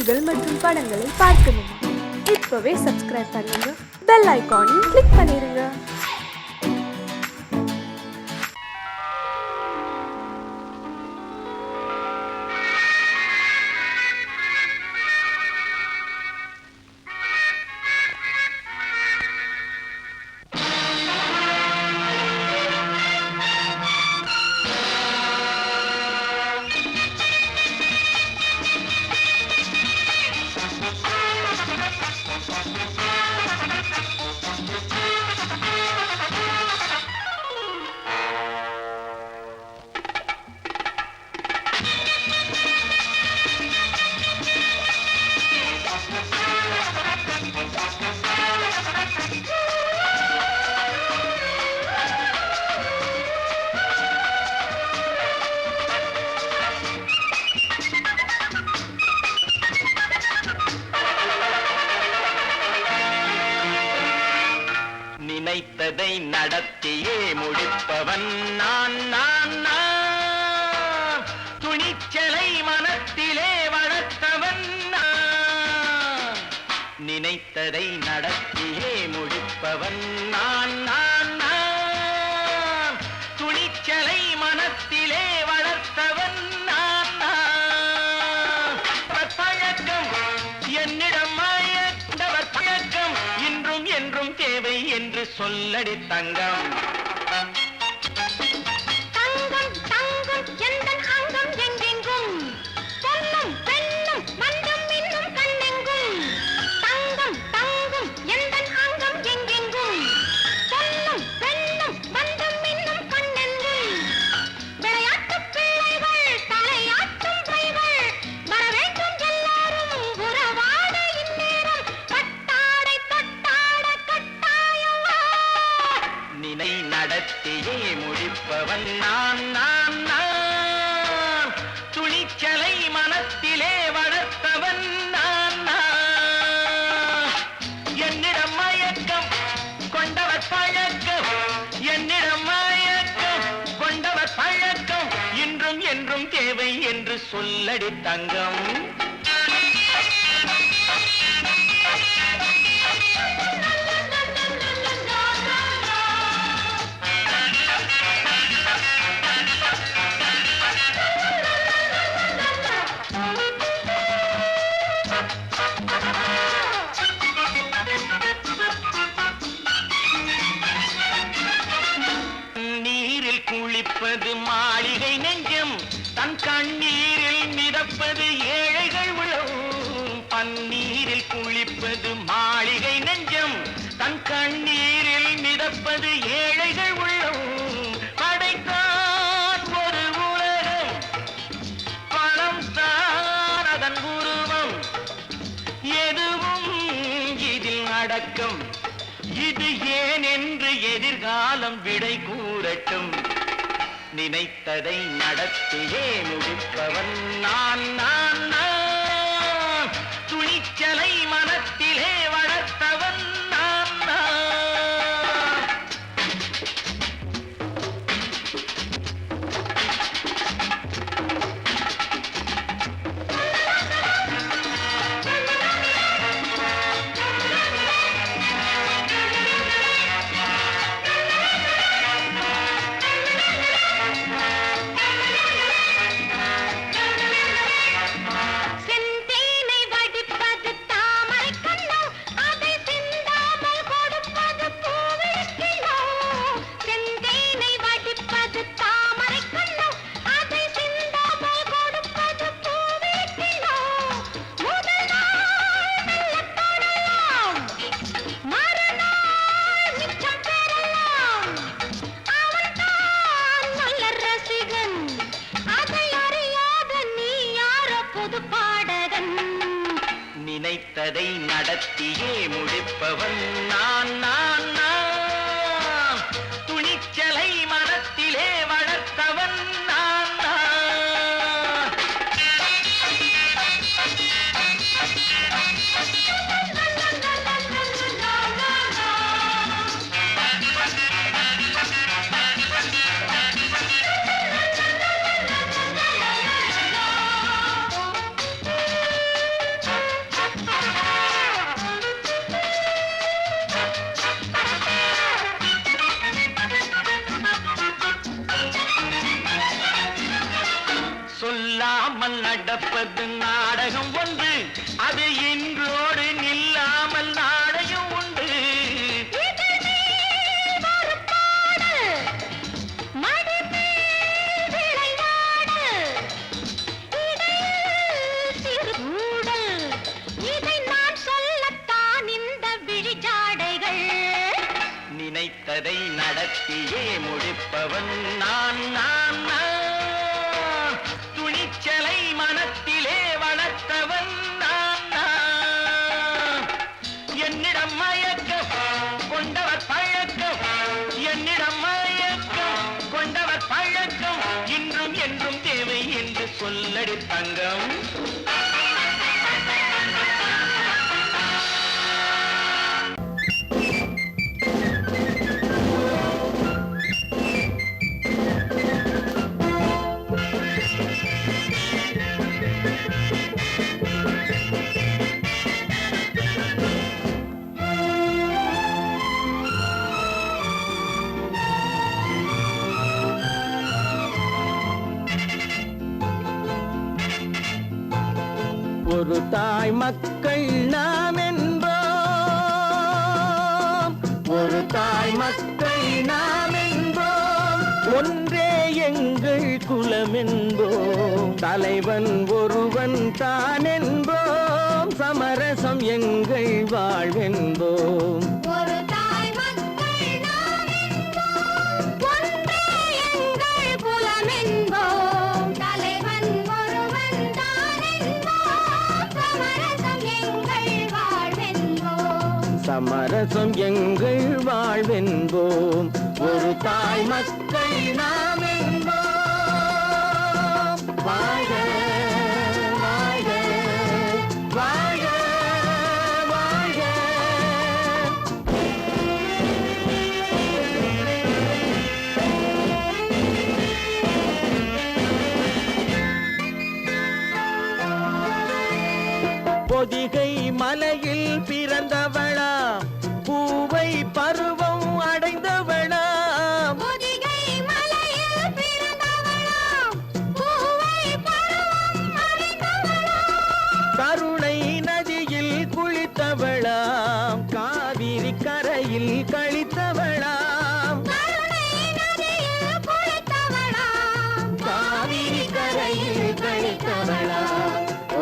பாடல்கள் மற்றும் படங்களை பார்க்கணுமா? இப்பவே சப்ஸ்கிரைப் பண்ணுங்க, பெல் ஐகானையும் கிளிக் பண்ணிருங்க. நினைத்ததை நடத்தியே முடிப்பவன் நான் நான் நான். துணிச்சலை மனத்திலே வளர்த்தவன் நான். நினைத்ததை நடத்தியே முடிப்பவன் நான் நான் நான். துணிச்சலை மனத்திலே வளர்த்தவன் நான் நான். பழக்கம் என்னிடம் மாயவர் பழக்கம் இன்றும் என்றும் தேவை என்று சொல்லடி தங்கம். தங்கம் தங்கம் எந்தன் அங்கம் எங்கெங்கும், பொன்னும் பெண்ணும் மந்தம் இன்னும் கண்ணெங்கும். தங்கம் தங்கம் எந்தன் அங்கம் எங்கெங்கும், பொன்னும் பெண்ணும் மந்தம் இன்னும் கண்ணெங்கும். விளையாட்டு பிள்ளைகள் தலையாட்டும் பைகள், வர வேண்டும் எல்லாரும் உறவாட இந்நேரம். பட்டாடை தொட்டாட கட்டாயவா. நினை நடத்தியே முடிப்பவன் நான் நான் நான். துணிச்சலை மனத்திலே வளர்த்தவன் நான் நான். என்னிடம் மயக்கம் கொண்டவர் பழக்கம், என்னிடம் மயக்கம் கொண்டவர் பழக்கம் இன்றும் என்றும் தேவை என்று சொல்லடி தங்கம். நீரில் குளிப்பது மாளிகை நெஞ்சம், தன் கண்ணீரில் மிதப்பது ஏழைகள் உளவும். பன்னீரில் குளிப்பது மாளிகை நெஞ்சம், தன் கண்ணீரில் மிதப்பது ஏழைகள் உள்ளவும். படைத்தான் ஒரு உலகம், பணம் தான் அதன் உருவம். எதுவும் இதில் அடக்கம், இது ஏன் என்று எதிர்காலம் விடை கூறட்டும். நினைத்ததை நடத்தியே முடிப்பவன் நான் நான் நான். துணிச்சலை மனத்திலே வளர்த்தவன் நான் நான். செந்தேனை வடிப்பது தாமரை கண்ணோ, அதை சிந்தாமல் கொடுப்பது பூவிழிக்கிழோ. செந்தேனை வடிப்பது தாமரை கண்ணோ, அதை சிந்தாமல் கொடுப்பது பூவிழிக்கிழோ. முதல் நாள் மெல்லத் தொடலாம், மறுநாள் மிச்சம் பெறலாம். அவன்தான் நல்ல ரசிகன், அதை அறியாத நீ யாரோ புது பாடகன். நினைத்ததை நடத்தியே முடிப்பவன் நான் நான் நான். துணிச்சலை மனத்திலே வளர்த்தவன் நான் நான். நடப்பது நாடகம் ஒன்று, அது இன்றோடு நில்லாமல் நாடையும் உண்டு. நினைத்ததை நடத்தியே முடிப்பவன் நான் நான் நான். துணிச்சலை மனத்திலே வளர்த்தவன் நான் நான். என்னிடம் மயக்கம் கொண்டவர் பழக்கம், என்னிடம் மயக்கம் கொண்டவர் பழக்கம், இன்றும் என்றும் தேவை என்று சொல்லடி தங்கம். ஒரு தாய் மக்கள் நாம் என்போம், ஒரு தாய் மக்கள் நாம் என்போம், ஒன்றே எங்கள் குலம் என்போம், தலைவன் ஒருவன் தான் என்போம், சமரசம் எங்கள் வாழ்வென்போம். சமரசம் எங்கள் வாழ்வென்போம், ஒரு தாய் மக்கள் நாம் என்போம். வாழ்க வாழ்க வாழ்க வாழ்க. பொதிகை மலையில் பிறந்தவளா, பூவை பருவம் அடைந்தவளா, பொதிகை மலையில் பிறந்தவளா, பூவை பருவம் அடைந்தவளா, கருணை நதியில் குளித்தவளா, காவிரி கரையில் கழித்தவளா, கருணை நதியில் குளித்தவளா, காவிரி கரையில் கழித்தவளா.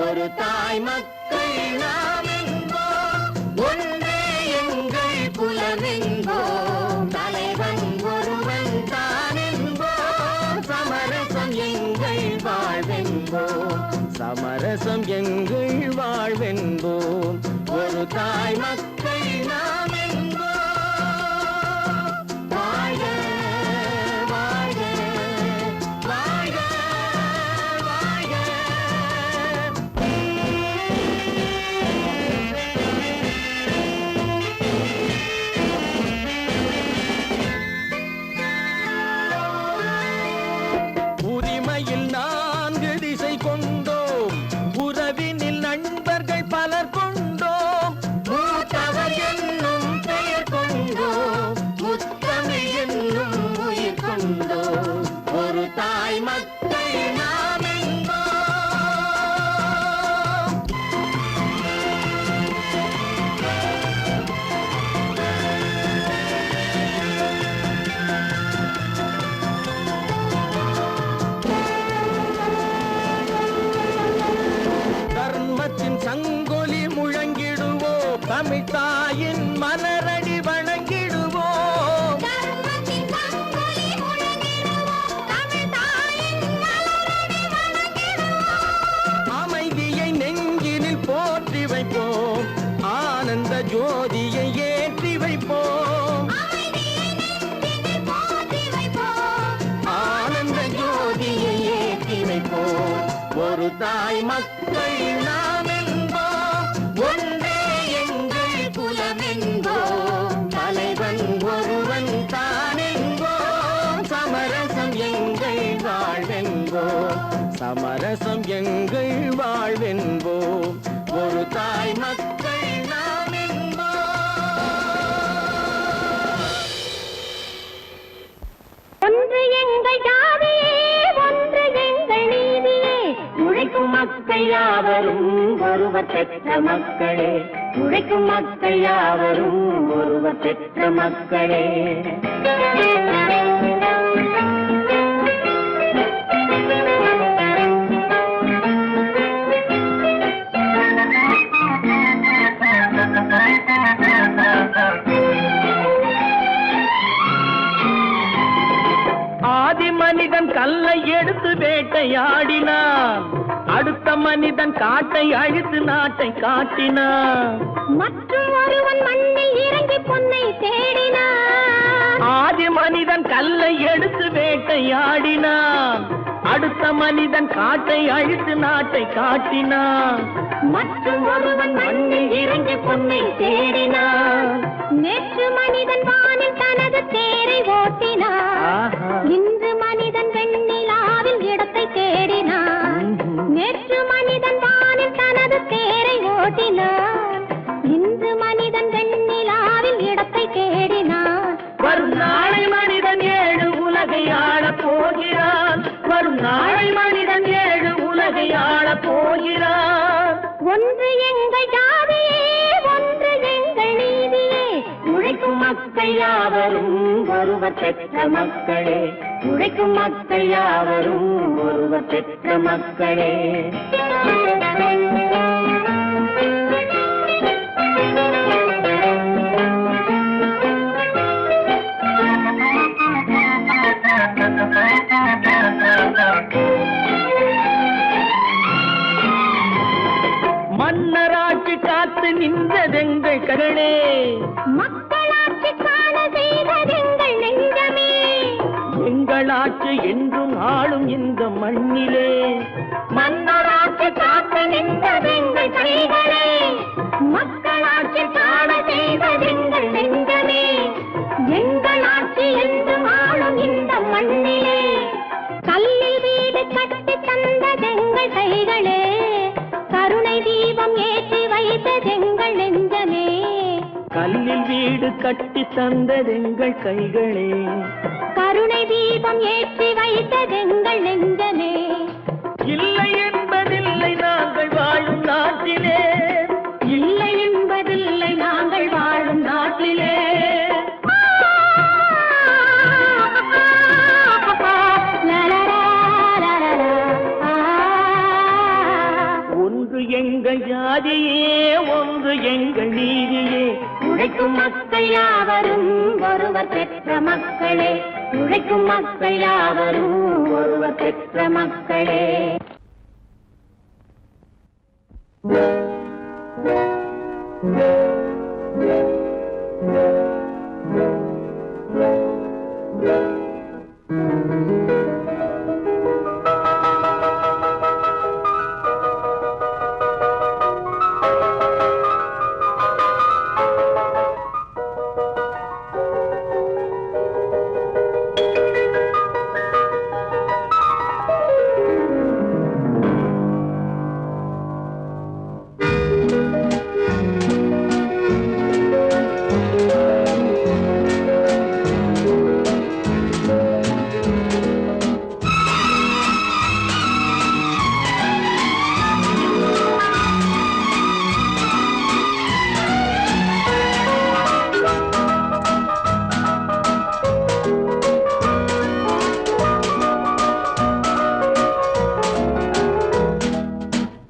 ஒரு தாய் மக்கள் நாம் என்போம், ஒன்றே எங்கள் குலம் என்போம், தலைவன் ஒருவன் தான் என்போம், சமரசம் எங்கள் வாழ்வென்போம், சமரசம் எங்கள் வாழ்வென்போம், ஒரு தாய் மக்கள் நாம் என்போம். வாழ்க வாழ்க வாழ்க வாழ்க. உரிமையில் 4 திசை கொண்டோம், உறவினில் நண்பர்கள் பலர் கொண்டோம், மூத்தவர் என்னும் பெயர் கொண்டோம், முத்தமிழ் என்னும் உயிர் கொண்டோம், ஒரு தாய் மக்கள் நாம் என்போம். தர்மத்தின் சங்கொலி முழங்கிடுவோம், தமிழ் தாயின் மலரடி வணங்கிடுவோம், தர்மத்தின் சங்கொலி முழங்கிடுவோம், தமிழ் தாயின் மலரடி வணங்கிடுவோம், அமைதியை நெஞ்சினில் போற்றி வைப்போம், ஆனந்த ஜோதியை ஏற்றி வைப்போம், அமைதியை நெஞ்சினில் போற்றி வைப்போம், ஆனந்த ஜோதியை ஏற்றி வைப்போம், ஒரு தாய் மக்கள் நாம் என்போம், ஒன்றே எங்கள் குலம் என்போம், தலைவன் ஒருவன் தான் என்போம், சமரசம் எங்கள் வாழ்வென்போம், சமரசம் எங்கள் வாழ்வென்போம், ஒரு தாய் மக்கள் நாம் என்போம். ஒன்று எங்கள் ஜாதியே, ஒன்று எங்கள் நீதியே, உழைக்கும் மக்கள் ஒருவர் பெற்ற மக்களே, உழைக்கும் மக்கள் யாவரும் ஒருவர் பெற்ற மக்களே. ஆதி மனிதன் கல்லை எடுத்து வேட்டையாடினான், அடுத்த மனிதன் காட்டை அழித்து நாட்டை காட்டினான். மற்றும் ஒருவன் மண்ணில் இறங்கி பொன்னை தேடினான். ஆதி மனிதன் கல்லை எடுத்து வேட்டையாடினான், அடுத்த மனிதன் காட்டை அழித்து நாட்டை காட்டினான். மற்றும் ஒருவன் மண்ணில் இறங்கி பொன்னை தேடினான். நேற்று மனிதன் வானில் தனது தேரை ஓட்டினான், இன்று மனிதன் வெண்ணிலாவில் இடத்தை தேடினான். நேற்று மனிதன் வானில் தனது தேரை ஓட்டினான், இன்று மனிதன் வெண்ணிலாவில் இடத்தை தேடினான். வரும் நாளை மனிதன் 7 உலகை ஆளப் போகிறான், வரும் நாளை மனிதன் 7 உலகை ஆளப் போகிறான். ஒன்று எங்கள் ஜாதியே, ஒன்று எங்கள் நீதியே, உழைக்கும் மக்கள் யாவரும் ஒருவர் பெற்ற மக்களே, உழைக்கும் மக்கள் யாவரும் ஒருவர் பெற்ற மக்களே. மன்னராட்சி காத்து நின்றதெங்கள் கருணே, மக்களாட்சி காண செய்ததெங்கள் நெஞ்சமே. எங்களாட்சி என்றும் ஆளும் இந்த மண்ணிலே, மன்னராட்சி காத்து நின்றதெங்கள் கைகளே, மக்களாட்சி காண செய்ததெங்கள் நெஞ்சமே. எங்களாட்சி என்றும் ஆளும் இந்த மண்ணிலே, கல்லில் வீடு கட்டி தந்ததெங்கள் கைகளே, கருணை தீபம் ஏற்றி வைத்ததெங்கள் நெஞ்சமே. கல்லில் வீடு கட்டி தந்ததெங்கள் கைகளே, கருணை தீபம் ஏற்றி வைத்ததெங்கள் நெஞ்சமே. இல்லை என்பதில்லை நாங்கள் வாழும் நாட்டிலே, இல்லை என்பதில்லை நாங்கள் வாழும் நாட்டிலே. ஒன்று எங்கள் ஜாதியே, ஒன்று எங்கள் நீதியே, உழைக்கும் மக்கள் யாவரும் ஒருவர் பெற்ற மக்களே, உழைக்கும் மக்கள் யாவரும் ஒருவர் பெற்ற மக்களே.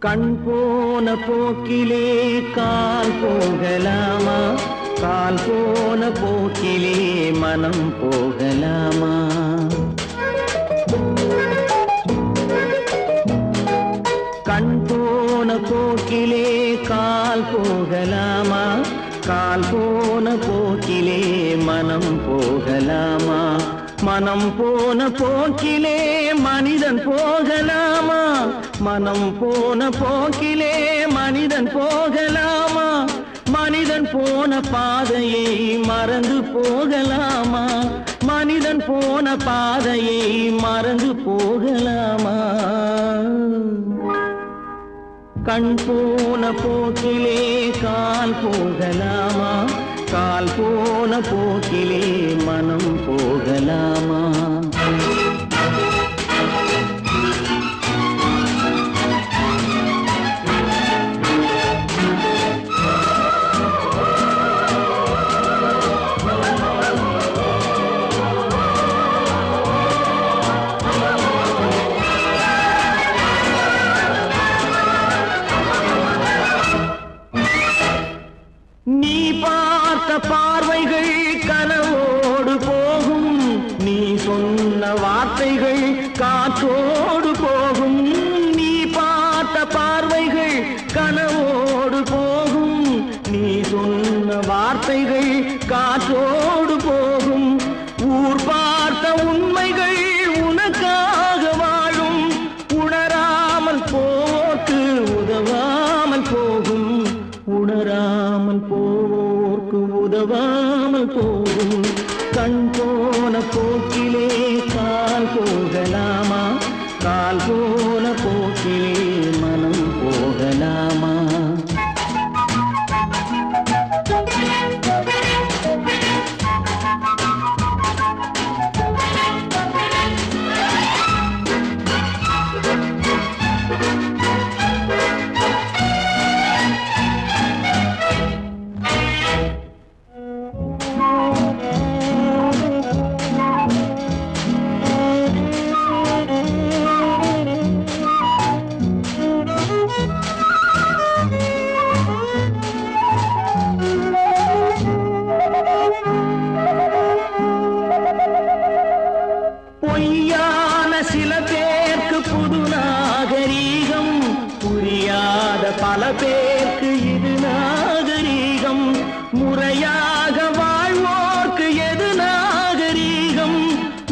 கண் போன போக்கிலே கால் போகலாமா, கால் போன போக்கிலே மனம் போகலாமா. கண் போன போக்கிலே கால் போகலாமா, கால் போன போக்கிலே மனம் போகலாமா. மனம் போன போக்கிலே மனிதன் போகலாமா, மனம் போன போக்கிலே மனிதன் போகலாமா. மனிதன் போன பாதையை மறந்து போகலாமா, மனிதன் போன பாதையை மறந்து போகலாமா. கண் போன போக்கிலே கால் போகலாமா, கால் போன போக்கிலே மனம் போகலாமா. நீ பார்த்த பார்வைகள் கனவோடு போகும், நீ சொன்ன வார்த்தைகள் காற்றோடு போகும். நீ பார்த்த பார்வைகள் கனவோடு போகும், நீ சொன்ன வார்த்தைகள் காற்றோடு போகும். ஊர் பார்த்த உண்மைகள் உனக்காக வாழும், உணராமல் போக்கு உதவாமல் போகும், உணராமல் போக்கு உதவாமல் போகும். கண் போன போக்கிலே கால் போகலாமா, கால் போன போக்கிலே மனம் போகலாமா? பொய்யான சில பேருக்கு புது நாகரீகம், புரியாத பல பேருக்கு இது நாகரீகம். முறையாக வாழ்வோர்க்கு எது நாகரீகம்?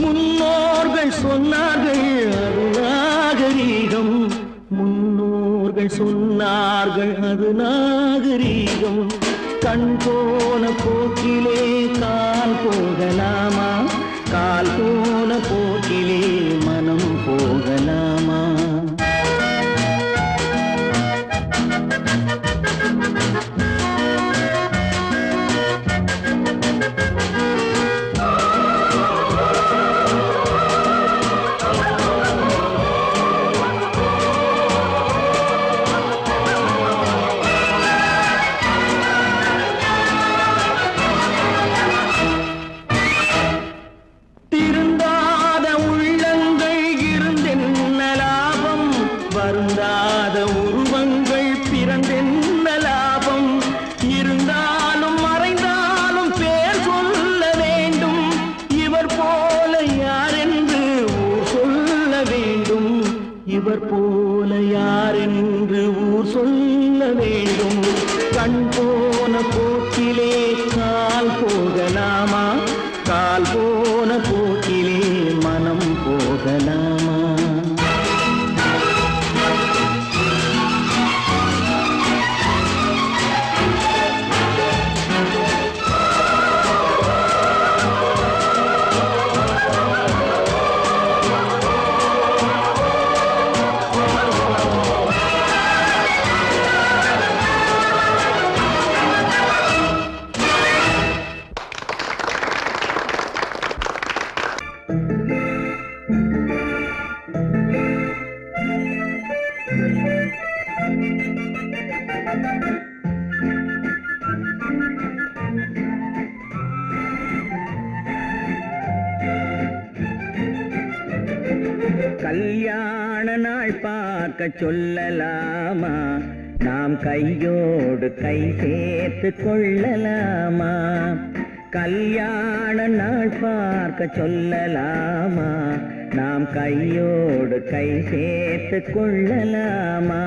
முன்னோர்கள் சொன்னார்கள் அது நாகரீகம், முன்னோர்கள் சொன்னார்கள் அது நாகரீகம். கண் போன போக்கிலே கால் போகலாமா, கால் போன போக்கிலே மனம் போகலாமா? திருந்தாத உள்ளங்கள் இருந்தென்ன லாபம், வருந்தாத உருவங்கள் பிறந்தென்ன லாபம்? இருந்தாலும் மறைந்தாலும் பேர் சொல்ல வேண்டும், இவர் போல யாரென்று ஊர் சொல்ல வேண்டும், இவர் போல யாரென்று ஊர் சொல்ல வேண்டும். கண் போன போக்கிலே கால் போகலாமா, கால் போன போக்கிலே மனம் போகலாமா? கல்யாண நாள் பார்க்க சொல்லலாமா, நாம் கையோடு கை சேர்த்து கொள்ளலாமா? கல்யாண நாள் பார்க்க சொல்லலாமா, நாம் கையோடு கை சேர்த்து கொள்ளலாமா?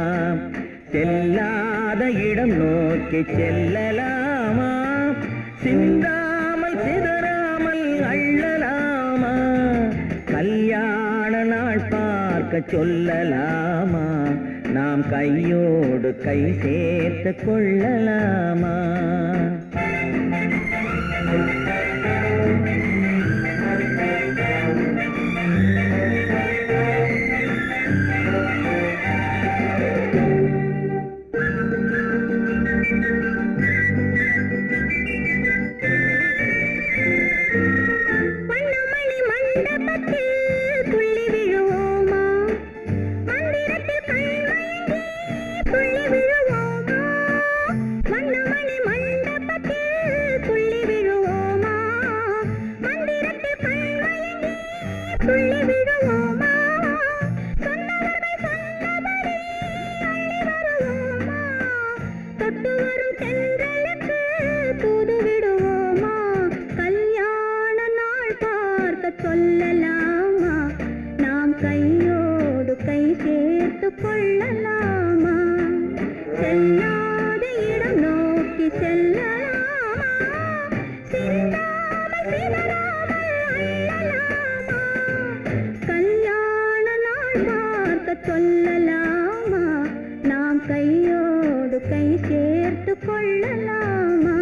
செல்லாத இடம் நோக்கி செல்லலாமா, சிந்தாமல் சிதறாமல் அள்ளலாமா? கல்யாண நாள் பார்க்க சொல்லலாமா, நாம் கையோடு கை சேர்த்து கொள்ளலாமா? சொல்லலாமா நாம் கையோடு கை சேர்த்து கொள்ளலாமா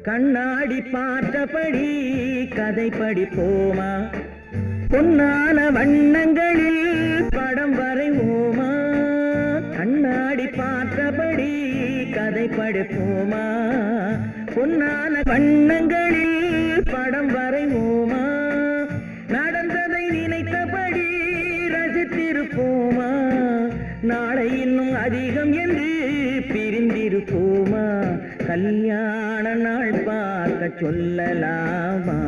கண்ணாடி பார்த்தபடி கதை படிப்போமா பொன்னான வண்ணங்களில் படம் வரைவோமா கண்ணாடி பார்த்தபடி கதை படிப்போமா பொன்னான வண்ணங்களில் படம் வரைவோமா நடந்ததை நினைத்தபடி ரசித்திருப்போமா நாளை இன்னும் அதிகம் என்று பிரிந்திருப்போமா கல்யாண நாள் பார்க்க சொல்லலாமா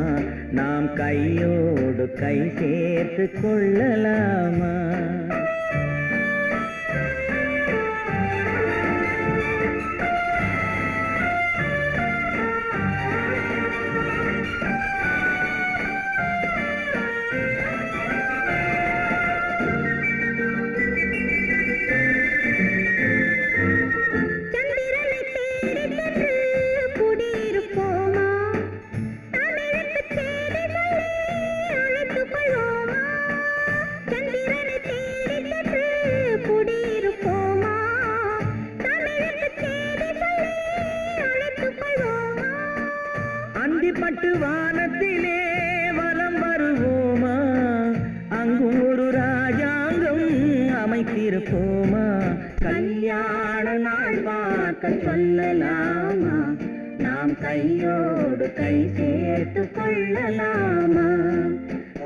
நாம் கையோடு கை சேர்த்து கொள்ளலாமா பட்டு வானத்திலே வலம் வருவோமா அங்கும் ஒரு ராஜாங்கம் அமைத்திருப்போமா கல்யாண நாள் பார்க்க சொல்லலாமா நாம் கையோடு கை சேர்த்து கொள்ளலாமா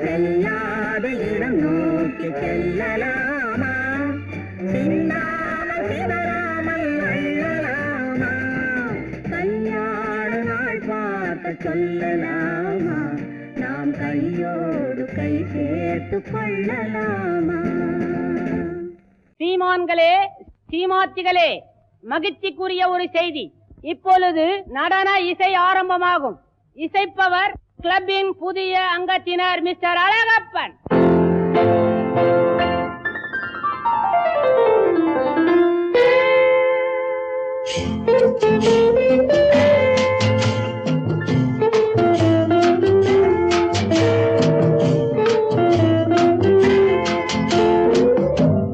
செல்லாத இடம் நோக்கி செல்லலாமா சின்னாமல் சிதறாமல் அள்ளலாமா கல்யாண நாள் பார்க்க சொல்லலாமா நாம் கையோடு கை சேர்த்து கொள்ளலாமா சீமான்களே சீமாத்திகளே மகிழ்ச்சிக்குரிய ஒரு செய்தி இப்பொழுது நடன இசை ஆரம்பமாகும் இசைப்பவர் கிளப்பின் புதிய அங்கத்தினர் மிஸ்டர் அழகப்பன்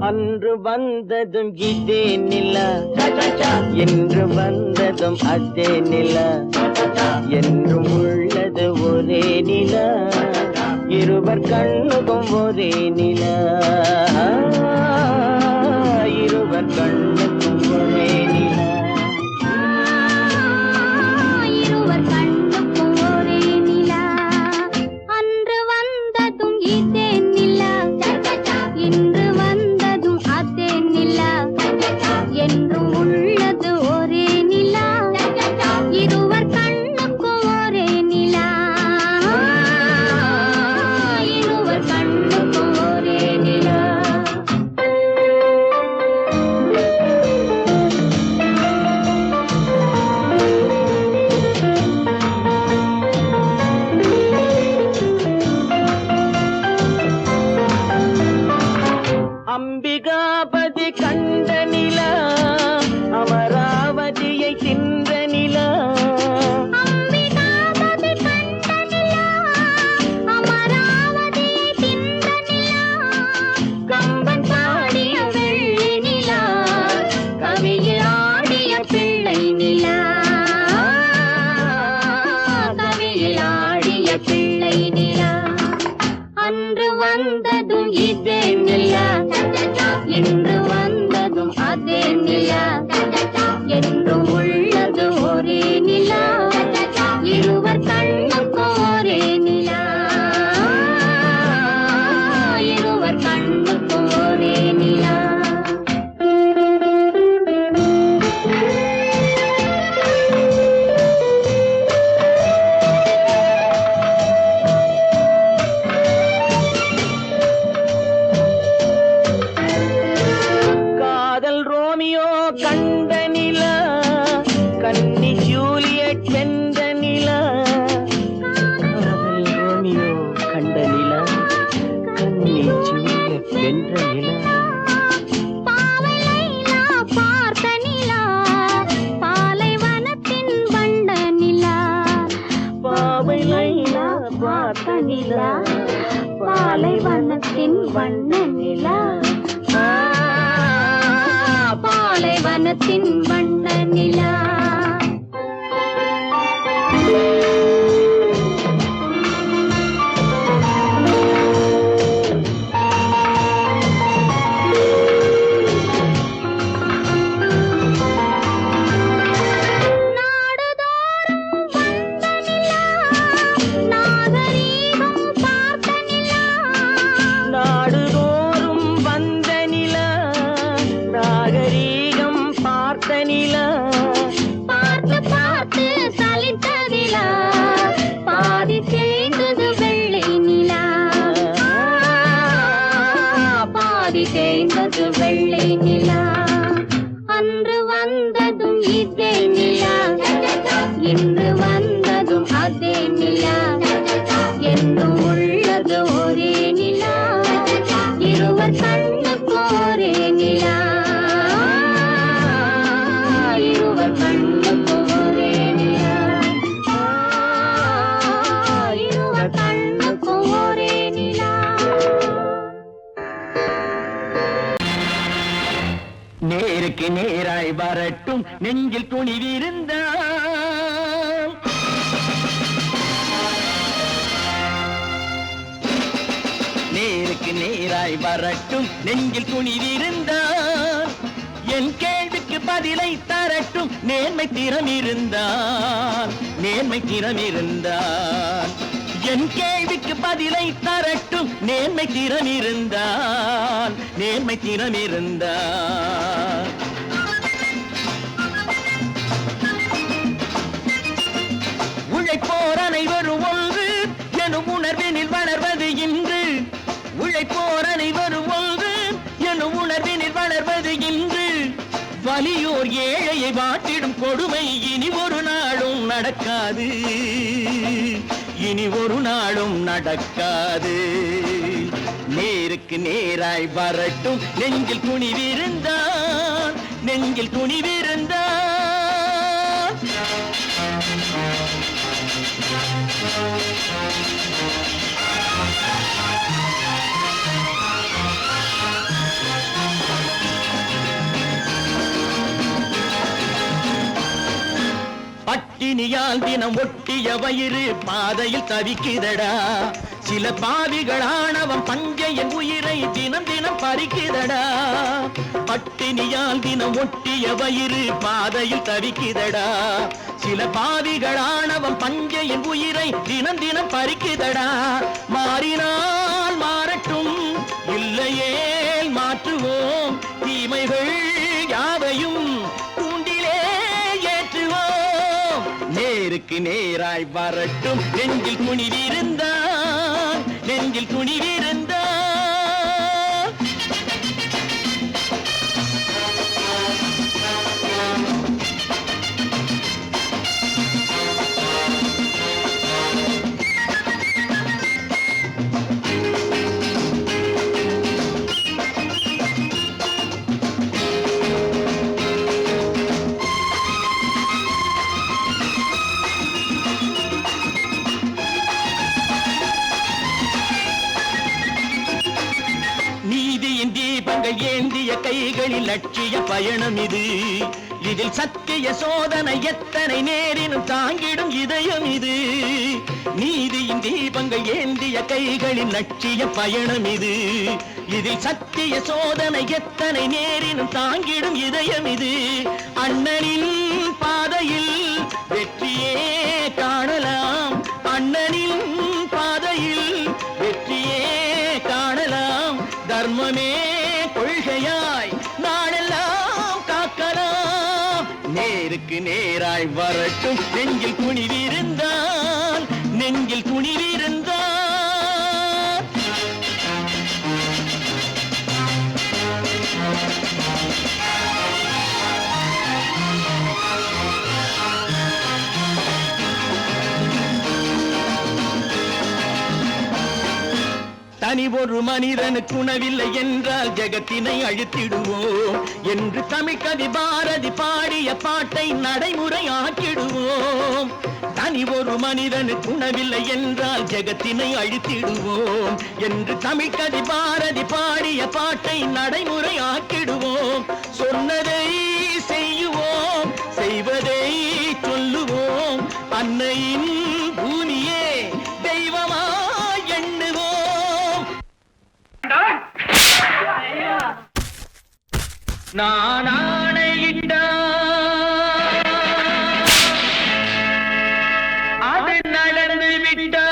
அன்று வந்ததும் இதே நிலா என்று வந்ததும் அதே நிலா என்றும் உள்ளது ஒரே நிலா இருவர் கண்ணுக்கும் ஒரே நிலா இருவர் கண்ணுக்கும் ஒரே நிலா இருவர் கண்ணுக்கும் ஒரே நிலா அன்று வந்ததும் இதே நிலா இன்று வந்ததும் அதே நிலா என்றும் உள்ளது ஒரே நிலா இருவர் கண்ணுக்கும் ஒரே நிலா இருவர் கண்ணுக்கும் ஒரே நிலா அம்பிகாபதி கண்ட நிலா அமராவதியை தின்ற நிலா அம்பிகாபதி கண்ட நிலா அமராவதியை தின்ற நிலா கம்பன் பாடிய வெள்ளி நிலா கவியில் ஆடிய பிள்ளை நிலா கவியில் ஆடிய பிள்ளை நிலா அன்று வந்ததும் இதே நிலா இன்று வந்த மௌனத்தின் வண்ண நிலா. வெள்ளை நிலா அன்று வந்ததும் இதே நிலா, இன்று வந்ததும் அதே நிலா, என்றும் உள்ளது ஒரே நிலா, இருவர் கண்ணுக்கு ஒரே நிலா, இருவர் கண்ணுக்கு ஒரே நிலா, இருவர் கண்ணுக்கு ஒரே நிலா. நேருக்கு நேராய் வரட்டும் நெஞ்சில் துணிவிருந்தால், நேருக்கு நேராய் வரட்டும் நெஞ்சில் துணிவிருந்தால், என் கேள்விக்கு பதிலை தரட்டும் நேர்மை திறம் இருந்தால், நேர்மை திறம் இருந்தால், என் கேள்விக்கு பதிலை தரட்டும் நேர்மை திறம் இருந்தால், நேர்மை திறம் இருந்தால். உழைப்போர் அனைவரும் ஒன்று எனும் உணர்வினில் வளர்வது இன்று, உழைப்போர் அனைவரும் ஒன்று எனும் உணர்வினில் வளர்வது இன்று, வலியோர் ஏழையை வாட்டிடும் கொடுமை இனி ஒரு நாளும் நடக்காது, இனி ஒரு நாளும் நடக்காது. நேருக்கு நேராய் வரட்டும் நெஞ்சில் துணிவிருந்தால், நெஞ்சில் துணிவிருந்தால். பட்டினியால் தினம் ஒட்டிய வயிறு பாதையில் தவிக்குதடா, சில பாவிகள் ஆணவம் பஞ்சையின் உயிரை தினம் தினம் பறிக்குதடா. பட்டினியால் தினம் ஒட்டிய வயிறு பாதையில் தவிக்குதடா, சில பாவிகள் ஆணவம் பஞ்சையின் உயிரை தினம் தினம் பறிக்குதடா. மாறினால் மாறட்டும் இல்லையே மாற்றுவோம், தீமைகள் யாவையும் தூண்டிலே ஏற்றுவோம். நேருக்கு நேராய் வரட்டும் நெஞ்சில் துணிவிருந்தால், நெஞ்சில் துணிவிருந்தால். நீதியின் தீபங்கள் ஏந்திய கைகளில் லட்சிய பயணம் இது, இதில் சத்திய சோதனை எத்தனை நேரினும் தாங்கிடும் இதயம் இது. நீதியின் தீபங்கள் ஏந்திய கைகளில் லட்சிய பயணம் இது, இதில் சத்திய சோதனை எத்தனை நேரினும் தாங்கிடும் இதயம் இது. அண்ணனின் பாதையில் வெற்றியே காணலாம், அண்ணனின் பாதையில் வெற்றியே காணலாம், தர்மமே கொள்கையாய் நாடெல்லாம் காக்கலாம். நேருக்கு நேராய் வரட்டும் நெஞ்சில் துணிவிருந்தால், நெஞ்சில் துணிவிருந்தால். தனி ஒரு மனிதனுக்கு உணவில்லை என்றால் ஜெகத்தினை அழித்திடுவோம் என்று தமிழ் கவி பாரதி பாடிய பாட்டை நடைமுறை ஆக்கிடுவோம். தனி ஒரு மனிதனுக்கு உணவில்லை என்றால் ஜெகத்தினை அழித்திடுவோம் என்று தமிழ் கவி பாரதி பாடிய பாட்டை நடைமுறை ஆக்கிடுவோம். சொன்னதை நான் ஆணையிட்டா அது நடந்து விட்டா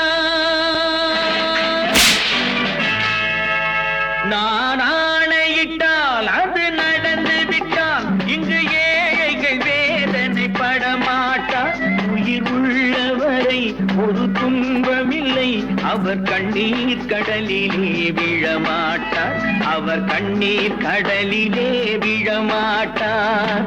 நான் ஆணையிட்டால் அது நடந்து விட்டால் இங்கு ஏழைகள் வேதனை படமாட்டார் உயிர் உள்ளவரை ஒரு துன்பமில்லை அவர் கண்ணீர் கடலிலே விழமாட்டார் அவர் கண்ணீர் கடலிலே விழமாட்டார்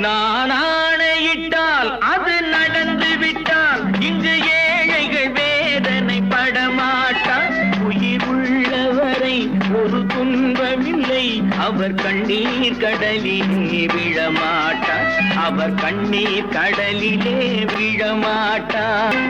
நான் ஆணையிட்டால் அது நடந்து விட்டால் இங்கு ஏழைகள் வேதனை படமாட்டார் உயிர் உள்ளவரை ஒரு துன்பமில்லை அவர் கண்ணீர் கடலிலே விழமாட்டார் அவர் கண்ணீர் கடலிலே விழமாட்டார்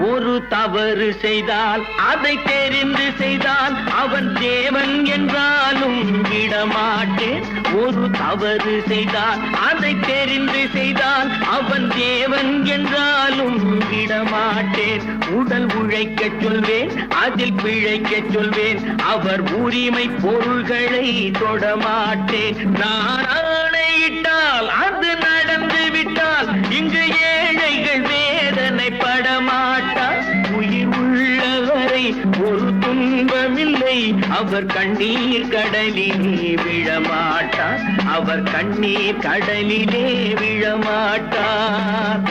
ஒரு தவறு செய்தால் அதை தெரிந்து செய்தால் அவன் தேவன் என்றாலும் விடமாட்டேன் ஒரு தவறு செய்தால் அதை தெரிந்து செய்தால் அவன் தேவன் என்றாலும் விடமாட்டேன் உடல் உழைக்கச் சொல்வேன் அதில் பிழைக்கச் சொல்வேன் அவர் உரிமை பொருள்களை தொடமாட்டேன் நான் ஆணையிட்டால் அது நடந்து விட்டால் இங்கு ஏழைகள் வேதனை படமாட்டார் உயிர் உள்ளவரை ஒரு துன்பமில்லை அவர் கண்ணீர் கடலிலே விழமாட்டார் அவர் கண்ணீர் கடலிலே விழமாட்டார்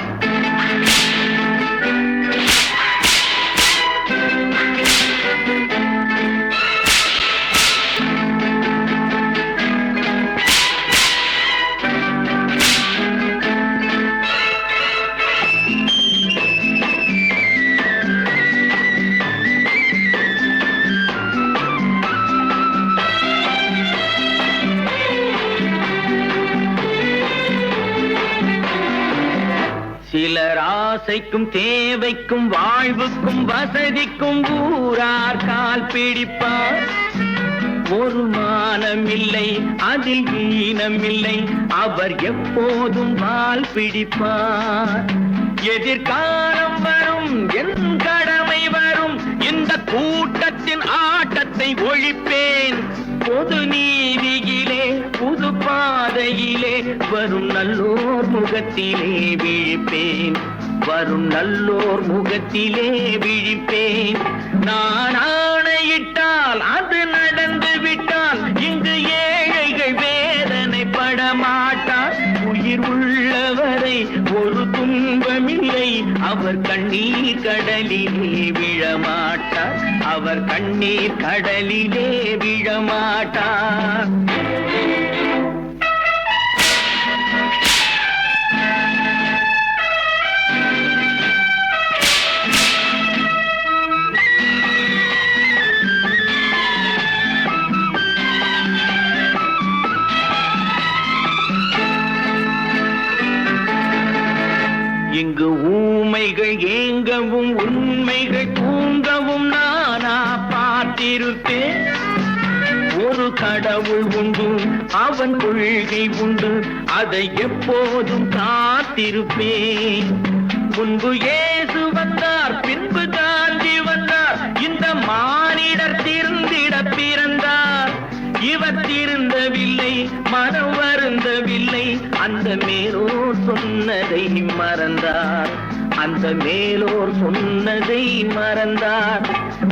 சிலர் ஆசைக்கும் தேவைக்கும் வாழ்வுக்கும் வசதிக்கும் ஊரார் கால் பிடிப்பார் ஒரு மானமில்லை அதில் ஈனமில்லை அவர் எப்போதும் வால் பிடிப்பார் எதிர்காலம் வரும் என் கடமை வரும் இந்த கூட்டத்தின் ஆட்டத்தை ஒழிப்பேன் பொது நீதியிலே புது பாதையிலே வரும் நல்லோர் முகத்திலே விழிப்பேன் வரும் நல்லோர் முகத்திலே விழிப்பேன் நான் ஆணையிட்டால் அது நடந்து விட்டால் இங்கு ஏழைகள் வேதனை படமாட்டார் உயிர் உள்ளவரை ஒரு துன்பமில்லை அவர் கண்ணீர் கடலிலே விழமாட்டார் அவர் கண்ணீர் கடலிலே விழமாட்டார் இங்கு ஊமைகள் ஏங்கவும் உண்மைகள் தூங்கவும் நானா பார்த்திருப்பேன் ஒரு கடவுள் உண்டு அவன் கொள்கை உண்டு அதை எப்போதும் காத்திருப்பேன் முன்பு இயேசு வந்தார் பின்பு காந்தி வந்தார் இந்த மானிடர் திருந்திட பிறந்தார் இவர் திருந்தவில்லை மனம் வருந்தவில்லை அந்த மேலோர் சொன்னதை மறந்தார் அந்த மேலோர் சொன்னதை மறந்தார்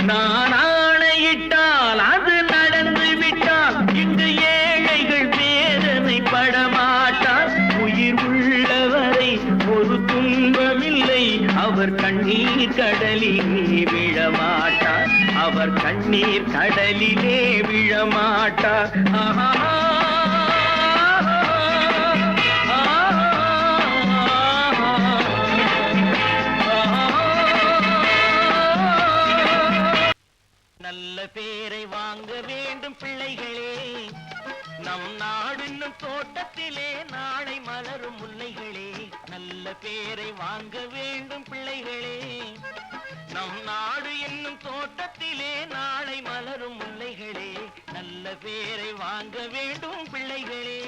நான் ஆணையிட்டால் அது நடந்து விட்டால் இங்கு ஏழைகள் வேதனை படமாட்டார் உயிர் உள்ளவரை ஒரு துன்பமில்லை அவர் கண்ணீர் கடலிலே விழமாட்டார் அவர் கண்ணீர் கடலிலே விழமாட்டார் நல்ல பேரை வாங்க வேண்டும் பிள்ளைகளே நம் நாடு இன்னும் தோட்டத்திலே நாளை மலரும் முல்லைகளே நல்ல பேரை வாங்க வேண்டும் பிள்ளைகளே நம் நாடு என்னும் தோட்டத்திலே நாளை மலரும் முல்லைகளே நல்ல பேரை வாங்க வேண்டும் பிள்ளைகளே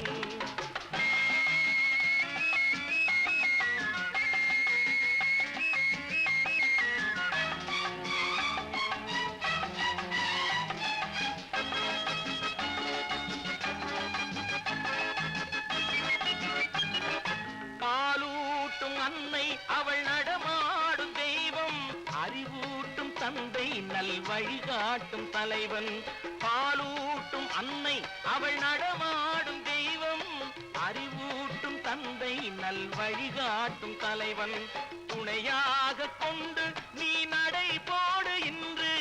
வழிகாட்டும் தலைவன். பாலூட்டும் அன்னை அவள் நடமாடும் தெய்வம். அறிவூட்டும் தந்தை நல் வழிகாட்டும் தலைவன். துணையாக கொண்டு நீ நடை போடு இன்று.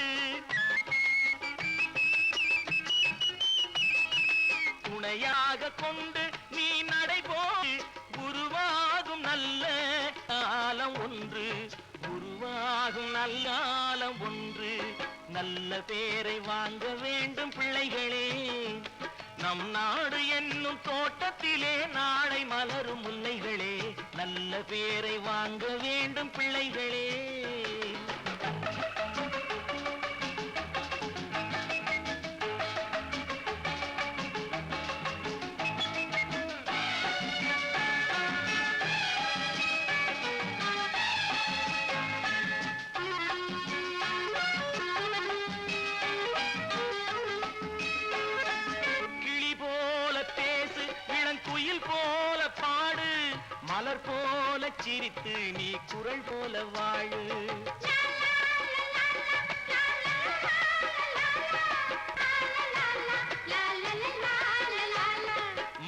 துணையாக கொண்டு நீ நடை போடு. உருவாகும் நல்ல காலம் ஒன்று. உருவாகும் நல்ல காலம் ஒன்று. நல்ல பேரை வாங்க வேண்டும் பிள்ளைகளே. நம் நாடு என்னும் தோட்டத்திலே நாளை மலரும் முல்லைகளே. நல்ல பேரை வாங்க வேண்டும் பிள்ளைகளே. போல பாடு, மலர் போல சிரித்து நீ குரல் போல வாழு.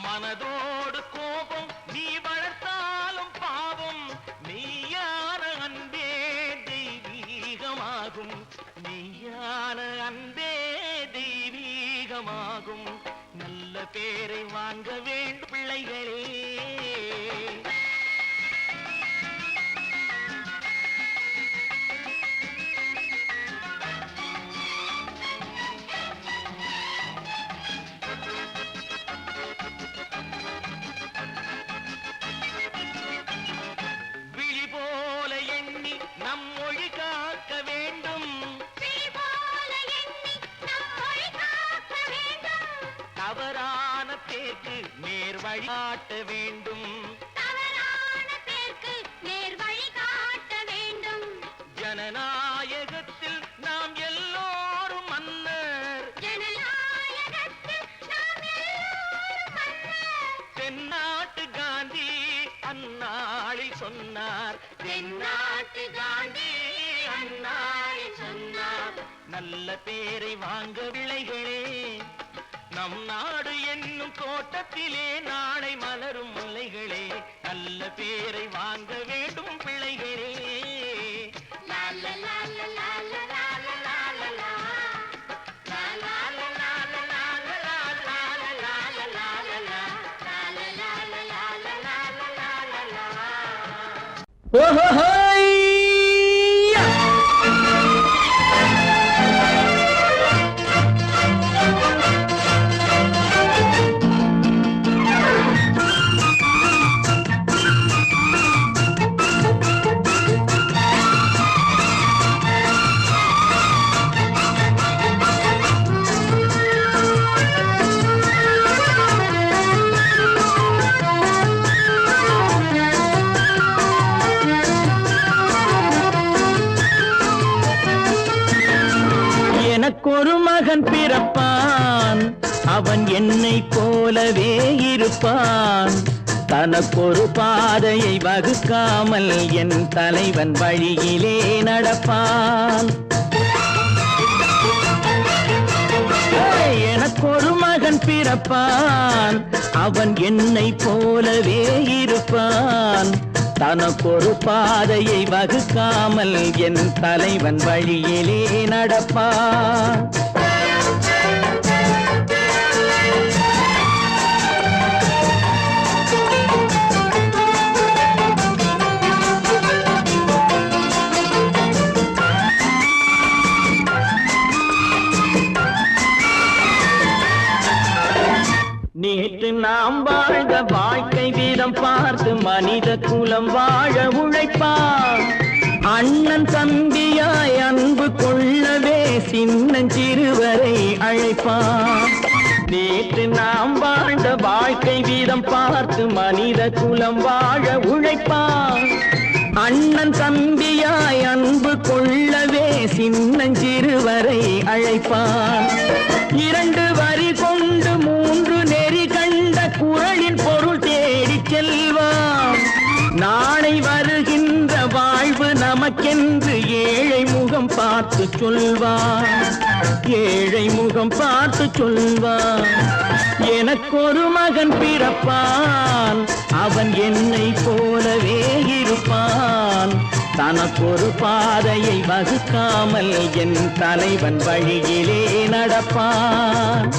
மனதோடு கோபம் நீ வளர்த்தாலும் பாவம். மெய்யான அன்பே தெய்வீகமாகும். மெய்யான அன்பே தெய்வீகமாகும். நல்ல பேரை வாங்க வேண்டும் பிள்ளைகளே. விழி போல எண்ணி நம் மொழி காக்க வேண்டும். தவறான பேருக்கு நேர் வழி காட்ட வேண்டும். ஜனநாயகத்தில் நாம் எல்லோரும் மன்னர். தென்னாட்டு காந்தி அந்நாளில் சொன்னார். தென்னாட்டு காந்தி அந்நாளில் சொன்னார். நல்ல பேரை வாங்க பிள்ளைகளே. நம் நாடு என்னும் தோட்டத்திலே நாளை மலரும் முல்லைகளே. நல்ல பேரை வாங்க வேண்டும் பிள்ளைகளே. எனக்கொரு மகன் பிறப்பான். அவன் என்னை போலவே இருப்பான். தனக்கொரு பாதையை வகுக்காமல் என் தலைவன் வழியிலே நடப்பான். எனக்கொரு மகன் பிறப்பான். அவன் என்னை போலவே இருப்பான். தனக்கொரு பாதையை வகுக்காமல் என் தலைவன் வழியிலே நடப்பான். நேற்று நாம் வாழ்ந்த வாழ்க்கை வீதம் பார்த்து மனித குலம் வாழ உழைப்பான். அண்ணன் தம்பியாய் அன்பு கொள்ளவே சின்னஞ்சிறுவரை அழைப்பான். நேற்று நாம் வாழ்ந்த வாழ்க்கை வீதம் பார்த்து மனித குலம் வாழ உழைப்பான். அண்ணன் தம்பியாய் அன்பு கொள்ளவே சின்னஞ்சிறுவரை அழைப்பான். 2 வரி கொண்டு 3 நெறி கண்ட குறளின் பொருள் தேடி செல்வான். நாளை வருகின்ற வாழ்வு நமக்கென்று ஏழை முகம் பார்த்து பார்த்து சொல்வான், ஏழை முகம் பார்த்து சொல்வான். எனக்கொரு மகன் பிறப்பான், அவன் என்னை போலவே இருப்பான். தனக்கொரு பாதையை வகுக்காமல் என் தலைவன் வழியிலே நடப்பான்.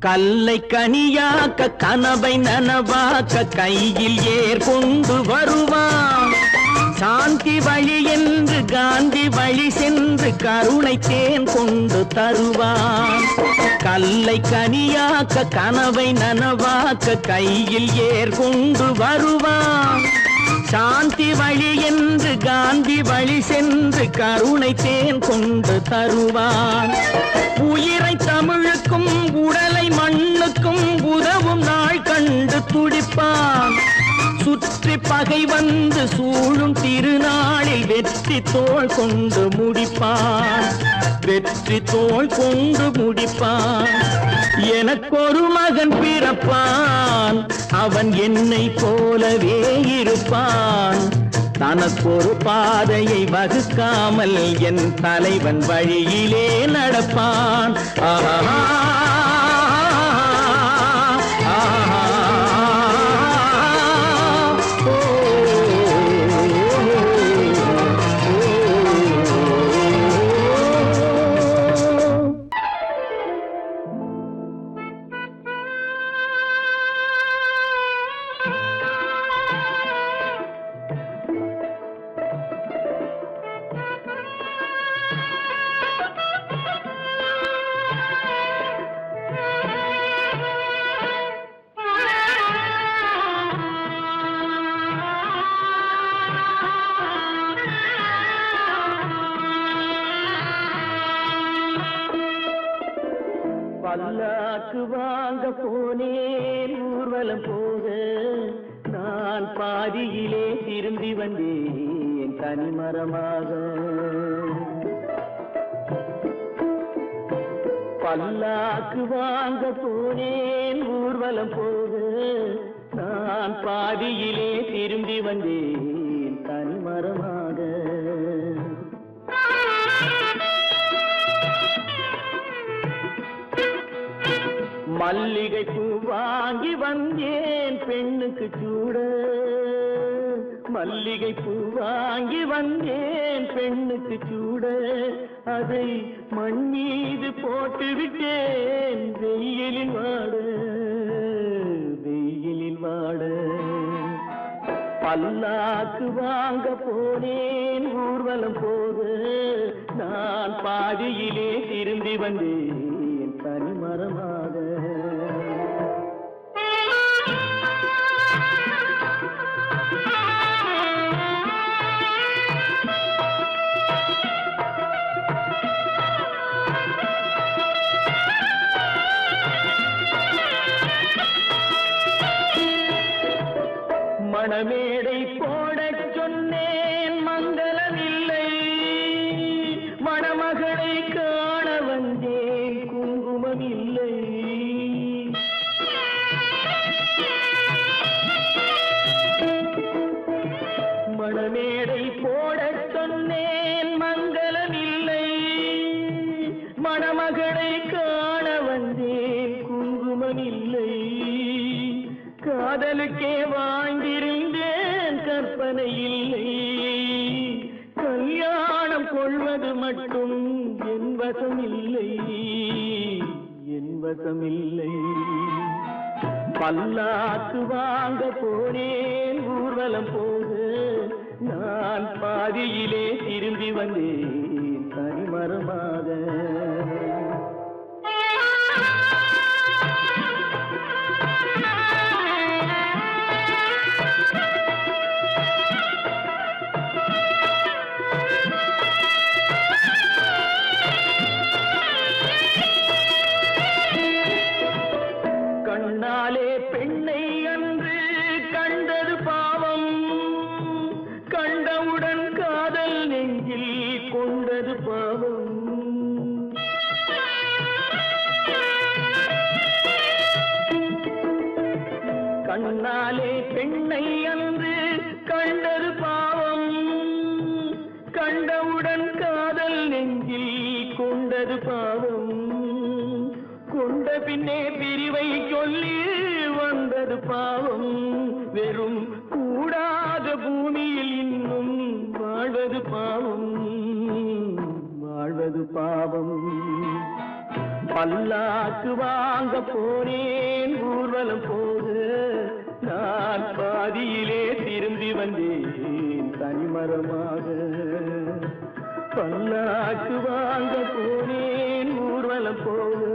கல்லை கனியாக்க கனவை நனவாக்க கையில் ஏர் கொண்டு வருவான். சாந்தி வழி என்று காந்தி வழி சென்று கருணை தேன் கொண்டு தருவான். கல்லை கனியாக்க கனவை நனவாக்க கையில் ஏர் கொண்டு வருவான். சாந்தி வழி என்று காந்தி வழி சென்று கருணை தேன் கொண்டு தருவான். உயிரை தமிழுக்கும் உடலை மண்ணுக்கும் உதவும் நாள் கண்டு துடிப்பான். சுற்றி பகை வந்து சூழும் திருநாளில் வெற்றி தோள் கொண்டு முடிப்பான். வெற்றி தோள் கொண்டு முடிப்பான். எனக்கொரு மகன் பிறப்பான், அவன் என்னை போலவே இருப்பான். தனக்கொரு பாதையை வகுக்காமல் என் தலைவன் வழியிலே நடப்பான். ஆஹா பல்லாக்கு வாங்க போனேன் ஊர்வலம் போக, நான் பாதியிலே திரும்பி வந்தேன் தனிமரமாக. பல்லாக்கு வாங்க போனேன் ஊர்வலம் போக, நான் பாதியிலே திரும்பி வந்தேன் தனிமரமாக. மல்லிகை பூ வாங்கி வந்தேன் பெண்ணுக்கு சூட, மல்லிகை பூ வாங்கி வந்தேன் பெண்ணுக்கு சூட. அதை மண் மீது போட்டு விட்டேன் வெயிலில் வாட, வெயிலில் வாட. பல்லாக்கு வாங்க போனேன் ஊர்வலம் போக, நான் பாதியிலே திரும்பி வந்தேன் தனிமரமாக. மணமேடை போடச் சொன்னேன் மங்களமில்லை, மணமகளை காண வந்தேன் குங்குமமில்லை. மணமேடை போடச் சொன்னேன் மங்களமில்லை, மணமகளை காண வந்தேன் குங்குமமில்லை. காதலுக்கே வாழ்ந்திருந்தேன் கற்பனை இல்லை, கல்யாணம் கொள்வது மட்டும் என் வசமில்லை, என் வசமில்லை. பல்லாக்கு வாங்க போனேன் ஊர்வலம் போக, நான் பாதியிலே திரும்பி வந்தேன் தனிமரமாக. கண்ணாலே பெண்ணை அன்று கண்டது பாவம், கண்டவுடன் பின்னே பிரிவை சொல்லி வந்தது பாவம். வெறும் கூடாத பூமியில் இன்னும் வாழ்வது பாவம், வாழ்வது பாவம். பல்லாக்கு வாங்க போனேன் ஊர்வலம் போது, நான் பாதியிலே திரும்பி வந்தேன் தனிமரமாக. பல்லாக்கு வாங்க போனேன் ஊர்வலம் போது,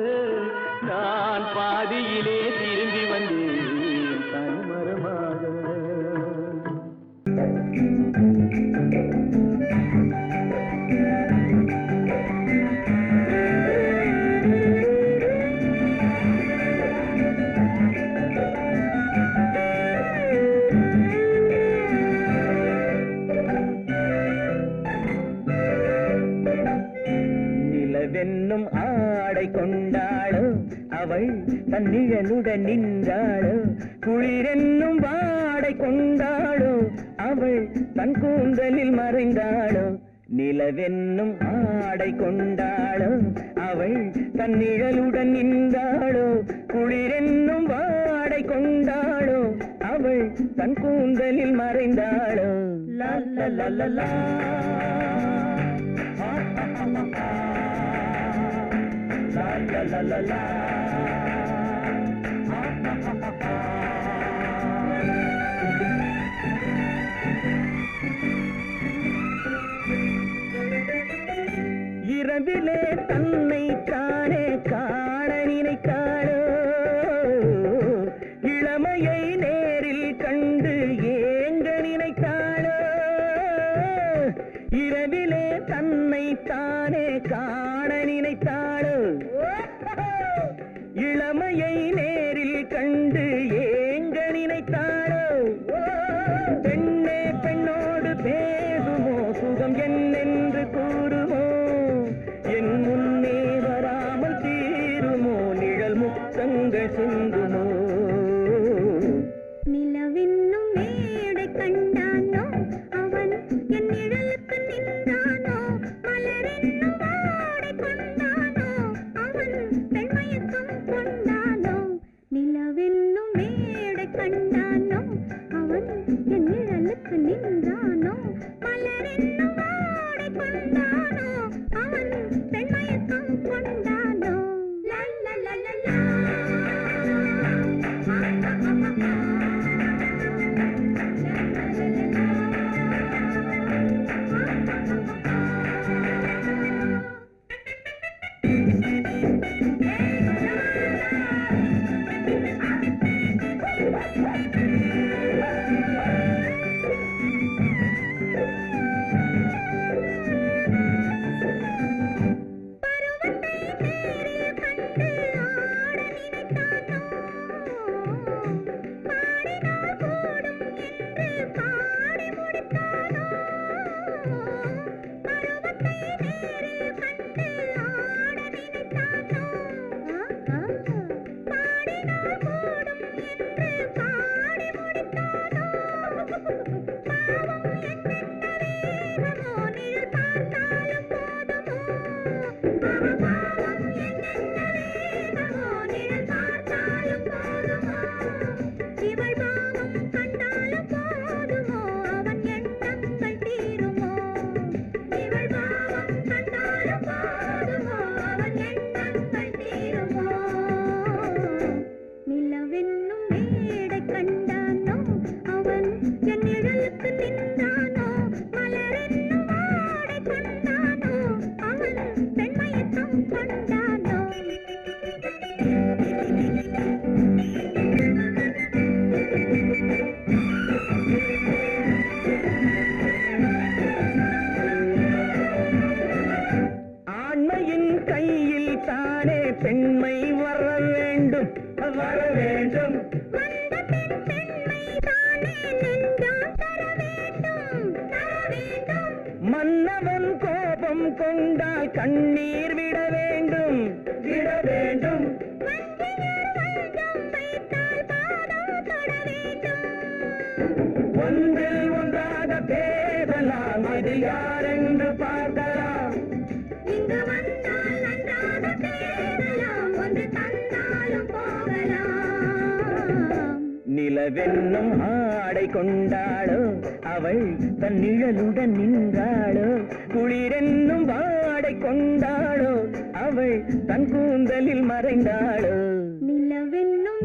நான் பாதியிலே திரும்பி வந்தேன் தனிமரமாக. நிலவென்னும் ஆடை கொண்டாளோ அவள் தன்னிழலுடன் நின்றாளோ, குளிரென்னும் வாடை கொண்டாளோ அவள் தன் கூந்தலில் மறைந்தாளோ. நிலவென்னும் ஆடை கொண்டாளோ அவள் தன்னிழலுடன் நின்றாளோ, குளிரென்னும் வாடை கொண்டாளோ அவள் தன் கூந்தலில் மறைந்தாளோ. லா லா லா லா லா. La la la la. இரவிலே தன்னை தானே காண நினைத்தாளோ, இளமையை நேரில் கண்டு ஏங்க நினைத்தாளோ. இரவிலே தன்னை தானே காண நினைத்தாளோ, இளமையை நேரில் கண்டு ஏங்க நினைத்தாளோ. பெண்ணே பெண்ணோடு பேசுமோ, சுகம் என்னென்று கூறுமோ, என் முன்னே வராமல் தீருமோ, நிழல் முத்தங்கள் சிந்துமோ. நிலவென்னும் மேடை கண்டானோ அவன் என் நிழலுக்கு நின்றானோ, மலரென்னும் வாடை கொண்டானோ அவன் பெண்மயக்கம் கொண்டானோ. நிலவென்னும் மேடை கண்டானோ அவன் என் நிழலுக்கு நின்றானோ, மலரென்னும் வாடை கொண்டானோ அவன் பெண்மயக்கம் கொண்டானோ. லா லா லா லா லா. பெண்மை வர வேண்டும் வர வேண்டும். மன்னவன் கோபம் கொண்டால் கண்ணீர் விட வேண்டும் விட வேண்டும். ஒன்றில் ஒன்றாக பேசலாம், அது யாரென்று பார்க்கலாம். இங்கு வந்தால் நன்றாக பேசலாம், ஒன்று தந்தால் நிலவென்னும் ஆடை கொண்டாளோ அவள் தன் நிழலுடன் நின்றாளோ குளிரென்னும் வாடை கொண்டாளோ அவள் தன் கூந்தலில் மறைந்தாளோ நிலவென்னும்